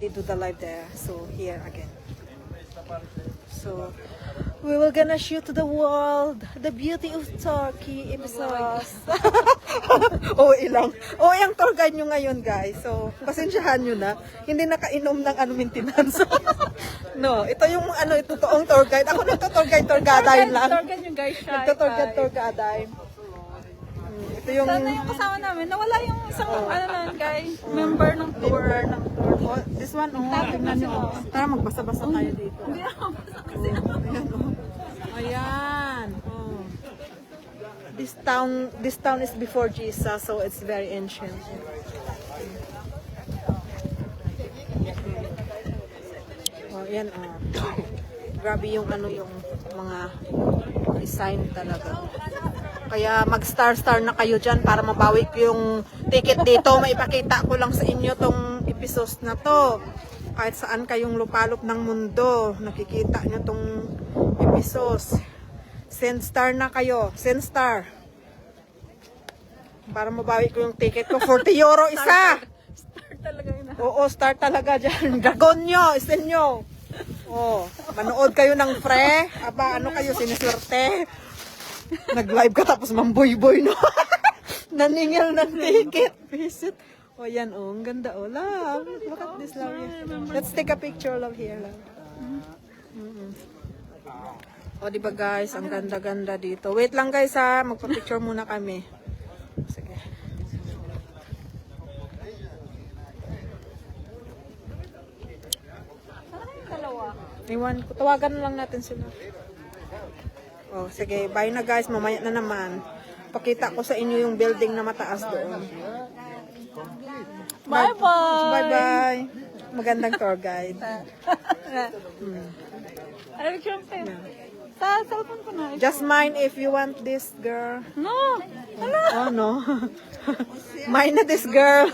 they do the live there. So here again. So we will gonna shoot to the world the beauty of Turkey episodes. Yung tour guide nyo ngayon, guys. So pasensyahan nyo na. Hindi nakainom ng maintenance. No, ito yung ito toong tour guide. Ako nagto-tour guide, tour guide lang. Tour guide yung guys siya. Nagto-tour guide. Ito yung sana yung kasama namin. Nawala yung isang guy. Member ng tour. Oh, this one, tingnan nyo. Tara, magbasa-basa tayo dito. Hindi ako basta kasi. Ayan. Oh. This town is before Jesus, so it's very ancient. Oh, yan oh. Grabe yung yung mga design talaga. Kaya mag-star na kayo dyan para mabawi ko yung ticket dito. Maipakita ko lang sa inyo tong episodes na to. Kahit saan kayong lupalop ng mundo, nakikita nyo tong episodes. Send star na kayo. Send star. Para mabawi ko yung ticket ko. 40 euro isa. Star talaga yun. Oo, star talaga dyan. Dragon nyo, isin nyo. Oh, manood kayo ng free. Aba, kayo, siniswerte. Nag-live ka tapos mamboy-boy, no? Naningil ng ticket. Visit. Oh, yan, oh. Ang ganda, oh. Love. Look at this, love. Let's take a picture, love, here, love. Oh, diba, guys? Ang ganda-ganda dito. Wait lang, guys, ha. Magpa-picture muna kami. Sige. Iwan ko. Tawagan lang natin sila. Oh, sige. Bye na, guys. Mamaya na naman. Pakita ko sa inyo yung building na mataas doon. Bye-bye! Bye-bye! Magandang tour guide. Ano yung pen? Sa cellphone ko na. Just mine if you want this, girl. No! Hala! Oh, no. Mine na this, girl.